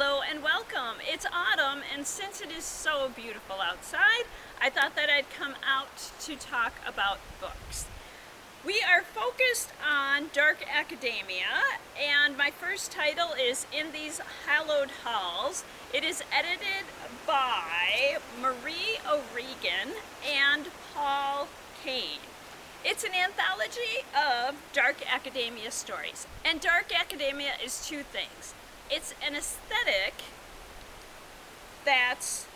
Hello and welcome. It's autumn, and since it is so beautiful outside, I thought that I'd come out to talk about books. We are focused on dark academia, and my first title is In These Hallowed Halls. It is edited by Marie O'Regan and Paul Kane. It's an anthology of dark academia stories, and dark academia is two things. It's an aesthetic that's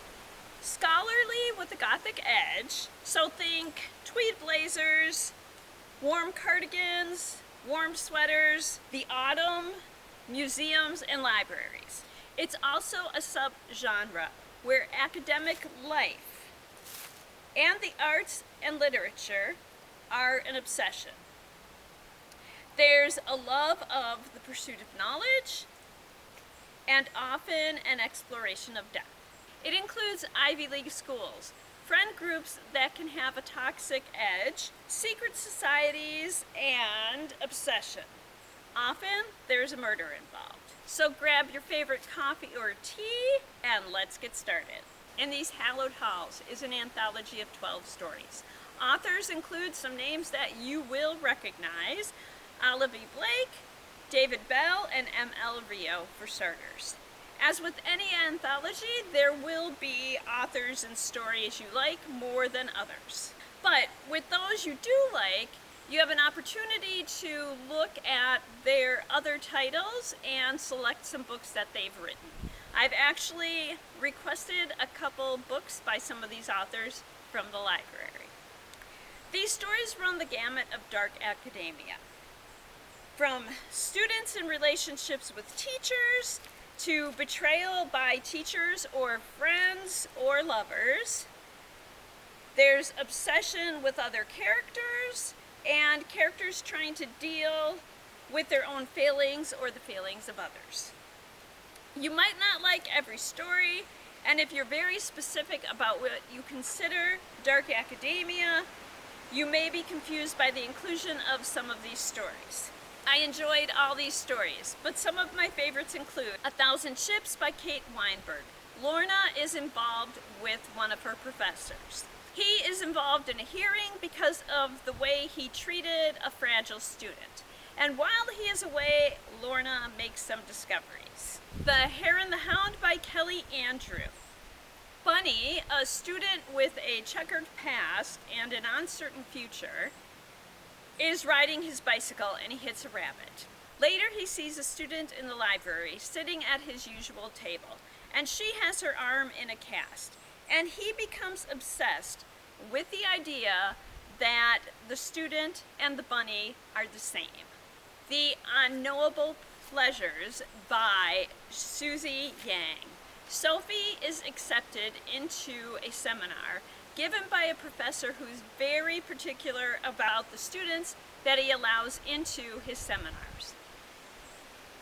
scholarly with a gothic edge, so think tweed blazers, warm cardigans, warm sweaters, the autumn, museums, and libraries. It's also a subgenre where academic life and the arts and literature are an obsession. There's a love of the pursuit of knowledge and often an exploration of death. It includes Ivy League schools, friend groups that can have a toxic edge, secret societies, and obsession. Often, there's a murder involved. So grab your favorite coffee or tea, and let's get started. In These Hallowed Halls is an anthology of 12 stories. Authors include some names that you will recognize: Olivie, David Bell, and M.L. Rio for starters. As with any anthology, there will be authors and stories you like more than others. But with those you do like, you have an opportunity to look at their other titles and select some books that they've written. I've actually requested a couple books by some of these authors from the library. These stories run the gamut of dark academia, from students in relationships with teachers to betrayal by teachers or friends or lovers. There's obsession with other characters and characters trying to deal with their own failings or the failings of others. You might not like every story, and if you're very specific about what you consider dark academia, you may be confused by the inclusion of some of these stories. I enjoyed all these stories, but some of my favorites include 1,000 Ships by Kate Weinberg. Lorna is involved with one of her professors. He is involved in a hearing because of the way he treated a fragile student. And while he is away, Lorna makes some discoveries. The Hare and the Hound by Kelly Andrew. Bunny, a student with a checkered past and an uncertain future, is riding his bicycle and he hits a rabbit. Later he sees a student in the library sitting at his usual table, and she has her arm in a cast, and he becomes obsessed with the idea that the student and the bunny are the same. The Unknowable Pleasures by Susie Yang. Sophie is accepted into a seminar given by a professor who's very particular about the students that he allows into his seminars.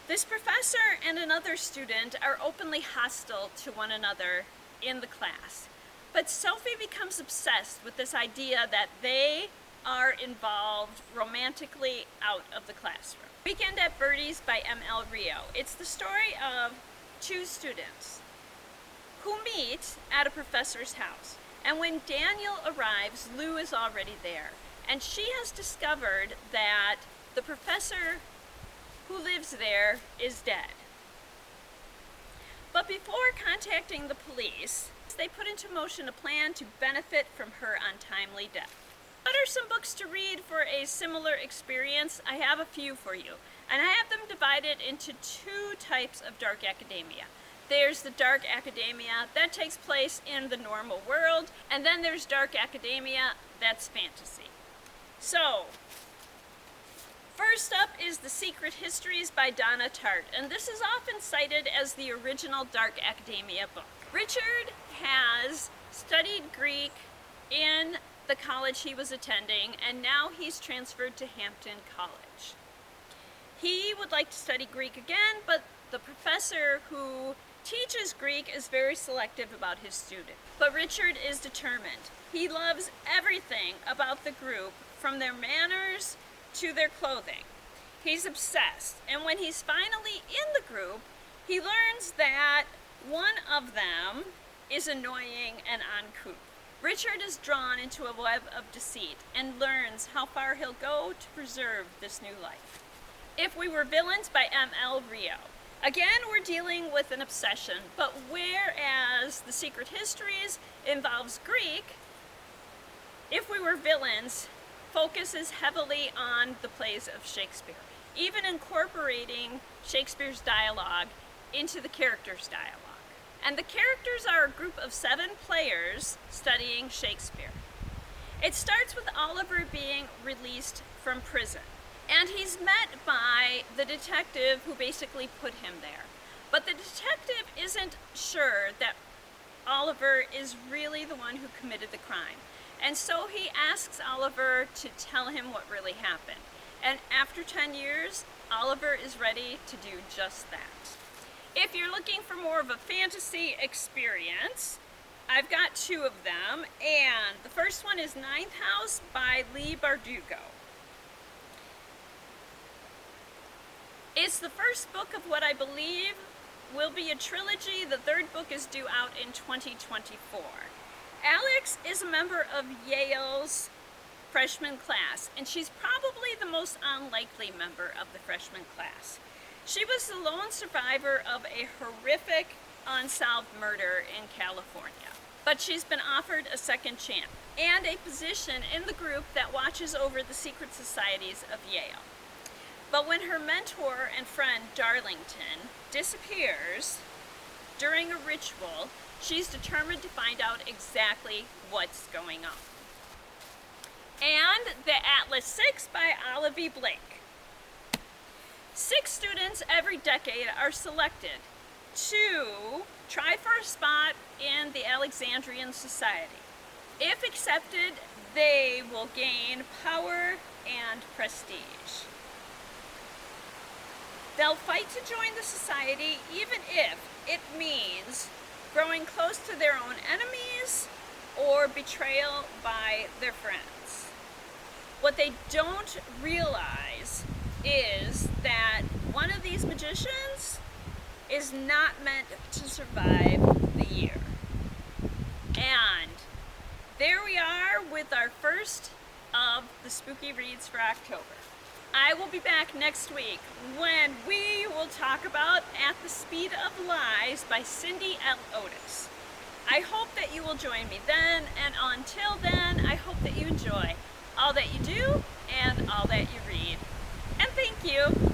This professor and another student are openly hostile to one another in the class, but Sophie becomes obsessed with this idea that they are involved romantically out of the classroom. Weekend at Birdie's by M.L. Rio. It's the story of two students who meet at a professor's house. And when Daniel arrives, Lou is already there. And she has discovered that the professor who lives there is dead. But before contacting the police, they put into motion a plan to benefit from her untimely death. What are some books to read for a similar experience? I have a few for you. And I have them divided into two types of dark academia. There's the dark academia that takes place in the normal world, and then there's dark academia that's fantasy. So, first up is The Secret Histories by Donna Tartt, and this is often cited as the original dark academia book. Richard has studied Greek in the college he was attending, and now he's transferred to Hampton College. He would like to study Greek again, but the professor who teaches Greek is very selective about his student. But Richard is determined. He loves everything about the group, from their manners to their clothing. He's obsessed, and when he's finally in the group, He learns that one of them is annoying and uncouth. Richard is drawn into a web of deceit and learns how far he'll go to preserve this new life. If We Were Villains by M.L. Rio. Again, we're dealing with an obsession, but whereas The Secret Histories involves Greek, If We Were Villains focuses heavily on the plays of Shakespeare, even incorporating Shakespeare's dialogue into the characters' dialogue. And the characters are a group of 7 players studying Shakespeare. It starts with Oliver being released from prison, and he's met by the detective who basically put him there. But the detective isn't sure that Oliver is really the one who committed the crime. And so he asks Oliver to tell him what really happened. And after 10 years, Oliver is ready to do just that. If you're looking for more of a fantasy experience, I've got 2 of them, and the first one is Ninth House by Leigh Bardugo. It's the first book of what I believe will be a trilogy. The 3rd book is due out in 2024. Alex is a member of Yale's freshman class, and she's probably the most unlikely member of the freshman class. She was the lone survivor of a horrific unsolved murder in California, but she's been offered a second chance and a position in the group that watches over the secret societies of Yale. But when her mentor and friend Darlington disappears during a ritual, she's determined to find out exactly what's going on. And The Atlas 6 by Olivie Blake. 6 students every decade are selected to try for a spot in the Alexandrian Society. If accepted, they will gain power and prestige. They'll fight to join the society even if it means growing close to their own enemies or betrayal by their friends. What they don't realize is that one of these magicians is not meant to survive the year. And there we are with our first of the spooky reads for October. I will be back next week when we will talk about At the Speed of Lies by Cindy L. Otis. I hope that you will join me then, and until then, I hope that you enjoy all that you do and all that you read. And thank you.